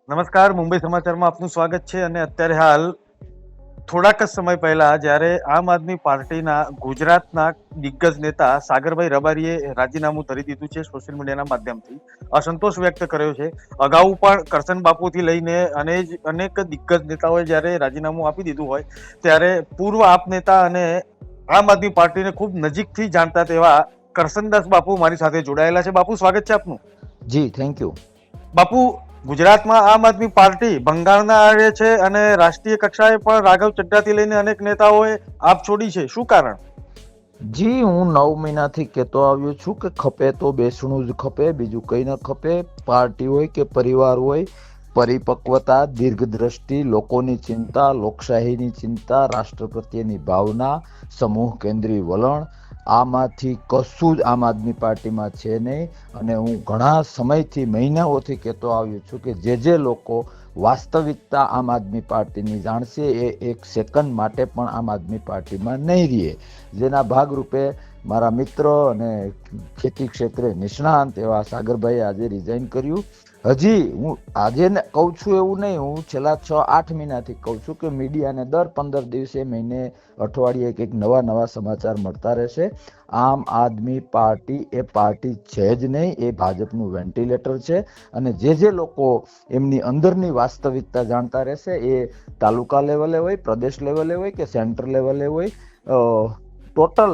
નમસ્કાર, મુંબઈ સમાચારમાં આપનું સ્વાગત છે. અને અત્યારે હાલ થોડાક જ સમય પહેલા જ્યારે આમ આદમી પાર્ટીના ગુજરાતના દિગ્ગજ નેતા સાગરભાઈ રબારીએ રાજીનામું ધરી દીધું છે સોશિયલ મીડિયાના માધ્યમથી, અસંતોષ વ્યક્ત કર્યો છે. અગાઉ પણ કરશન બાપુથી લઈને અનેક દિગ્ગજ નેતાઓએ જ્યારે રાજીનામું આપી દીધું હોય ત્યારે પૂર્વ આપ નેતા અને આમ આદમી પાર્ટીને ખૂબ નજીકથી જાણતા તેવા કરશનદાસ બાપુ મારી સાથે જોડાયેલા છે. બાપુ, સ્વાગત છે આપનું. જી, થેન્ક યુ. બાપુ, ગુજરાતમાં આમ આદમી પાર્ટી ભંગારના આરે છે અને રાષ્ટ્રીય કક્ષાએ પણ રાઘવ ચડ્ડાથી લઈને અનેક નેતાઓએ આપ છોડી છે. શું કારણ? જી, હું 9 મહિનાથી કહેતો આવ્યો છું કે ખપે તો બેસણું જ ખપે, બીજું કંઈ ન ખપે. પાર્ટી હોય કે પરિવાર હોય, પરિપક્વતા, દીર્ઘદ્રષ્ટિ, લોકોની ચિંતા, લોકશાહીની ચિંતા, રાષ્ટ્ર પ્રત્યેની ભાવના, સમૂહ કેન્દ્રીય વલણ, આમાંથી કશું જ આમ આદમી પાર્ટીમાં છે નહીં. અને હું ઘણા સમયથી, મહિનાઓથી કહેતો આવ્યો છું કે જે લોકો વાસ્તવિકતા આમ આદમી પાર્ટીની જાણશે એ એક સેકન્ડ માટે પણ આમ આદમી પાર્ટીમાં નહીં રહે. જેના ભાગરૂપે મારા મિત્ર અને ખેતી ક્ષેત્રે નિષ્ણાંત એવા સાગરભાઈએ આજે રિઝાઇન કર્યું. હજી હું આજે કહું છું એવું નહીં, હું છેલ્લા 6-8 મહિનાથી કહું છું કે મીડિયાને દર 15 દિવસે, મહિને, અઠવાડિયે કંઈક નવા સમાચાર મળતા રહેશે. આમ આદમી પાર્ટી એ પાર્ટી છે જ નહીં, એ ભાજપનું વેન્ટિલેટર છે. અને જે લોકો એમની અંદરની વાસ્તવિકતા જાણતા રહેશે એ તાલુકા લેવલે હોય, પ્રદેશ લેવલે હોય કે સેન્ટર લેવલે હોય, ટોટલ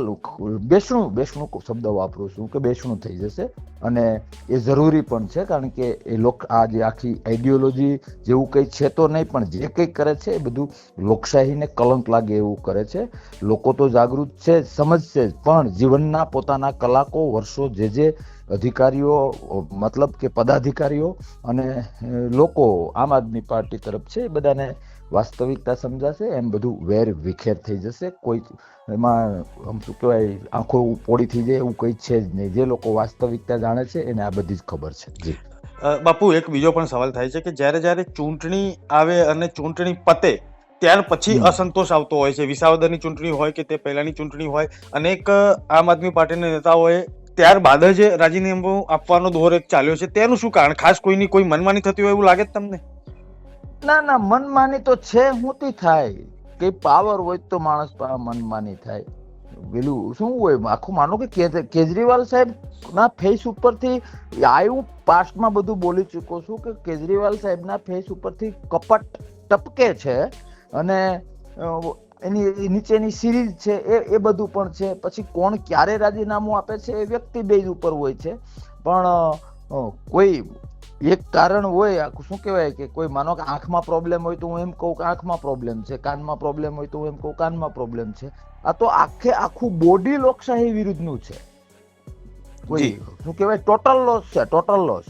બેસણું શબ્દ વાપરું છું કે બેસણું થઈ જશે. અને એ જરૂરી પણ છે, કારણ કે એ આ જે આખી આઈડિયોલોજી જેવું કંઈ છે તો નહીં, પણ જે કંઈ કરે છે એ બધું લોકશાહીને કલંક લાગે એવું કરે છે. લોકો તો જાગૃત છે, સમજશે જ, પણ જીવનના પોતાના કલાકો, વર્ષો જે અધિકારીઓ, મતલબ કે પદાધિકારીઓ અને લોકો આમ આદમી પાર્ટી તરફ છે, એ બધાને વાસ્તવિકતા સમજાશે. એમ બધું વેર વિખેર થઈ જશે. કોઈ એમાં શું કહેવાય, આંખો પોળી થઈ જાય એવું કંઈ છે જ નહીં. જે લોકો વાસ્તવિકતા જાણે છે એને આ બધી જ ખબર છે. જી બાપુ, એક બીજો પણ સવાલ થાય છે કે જ્યારે ચૂંટણી આવે અને ચૂંટણી પતે ત્યાર પછી અસંતોષ આવતો હોય છે. વિસાવદરની ચૂંટણી હોય કે તે પહેલાની ચૂંટણી હોય, અનેક આમ આદમી પાર્ટીના નેતાઓએ ત્યારબાદ જ રાજીનામું આપવાનો દોર એક ચાલ્યો છે. તેનું શું કારણ? ખાસ કોઈની કોઈ મનમાની થતી હોય એવું લાગે છે તમને? ના, મનમાની તો છે, હોતી થાય. કઈ પાવર હોય તો માણસ મનમાની થાય. પેલું શું હોય, આખું માનો કે કેજરીવાલ સાહેબ ના ફેસ ઉપરથી, હું પાસ્ટમાં બધું બોલી ચૂક્યો છું કે કેજરીવાલ સાહેબના ફેસ ઉપરથી કપટ ટપકે છે. અને એની નીચેની સિરીઝ છે એ બધું પણ છે. પછી કોણ ક્યારે રાજીનામું આપે છે એ વ્યક્તિ બેઝ ઉપર હોય છે. પણ કોઈ એક કારણ હોય, શું કહેવાય કે કોઈ માનો કે આંખમાં પ્રોબ્લેમ હોય તો હું એમ કહું કે આંખમાં પ્રોબ્લેમ છે, કાનમાં પ્રોબ્લેમ હોય તો હું એમ કહું કાનમાં પ્રોબ્લેમ છે. આ તો આખું બોડી લોકશાહી વિરુદ્ધનું છે. કોઈ શું કહેવાય, ટોટલ લોસ છે, ટોટલ લોસ.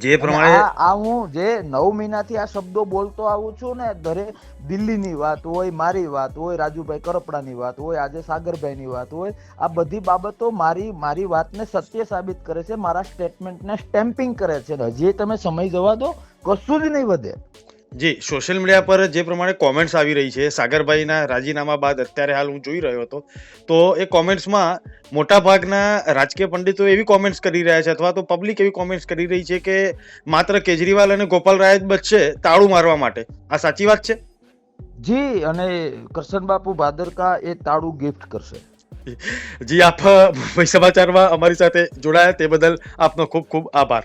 જે પ્રમાણે હું જે 9 મહિનાથી આ શબ્દો બોલતો આવું છું ને, દરેક દિલ્હીની વાત હોય, મારી વાત હોય, રાજુભાઈ કરપડાની વાત હોય, આજે સાગરભાઈની વાત હોય, આ બધી બાબતો મારી વાતને સત્ય સાબિત કરે છે, મારા સ્ટેટમેન્ટને સ્ટેમ્પિંગ કરે છે. હજી તમે સમય જવા દો, કશું જ નહીં વધે. જી, સોશિયલ મીડિયા પર જે પ્રમાણે કોમેન્ટ્સ આવી રહી છે સાગરભાઈના રાજીનામા બાદ, અત્યારે હાલ હું જોઈ રહ્યો હતો, તો એ કોમેન્ટ્સમાં મોટા ભાગના રાજકીય પંડિતો એવી કોમેન્ટ્સ કરી રહ્યા છે, અથવા તો પબ્લિક એવી કોમેન્ટ્સ કરી રહી છે કે માત્ર કેજરીવાલ અને ગોપાલ રાય જ બચશે તાળું મારવા માટે. આ સાચી વાત છે? જી, અને કરશન બાપુ ભાદરકા એ તાળું ગિફ્ટ કરશે. જી, આપ મુંબઈ સમાચારમાં અમારી સાથે જોડાયા તે બદલ આપનો ખૂબ ખૂબ આભાર.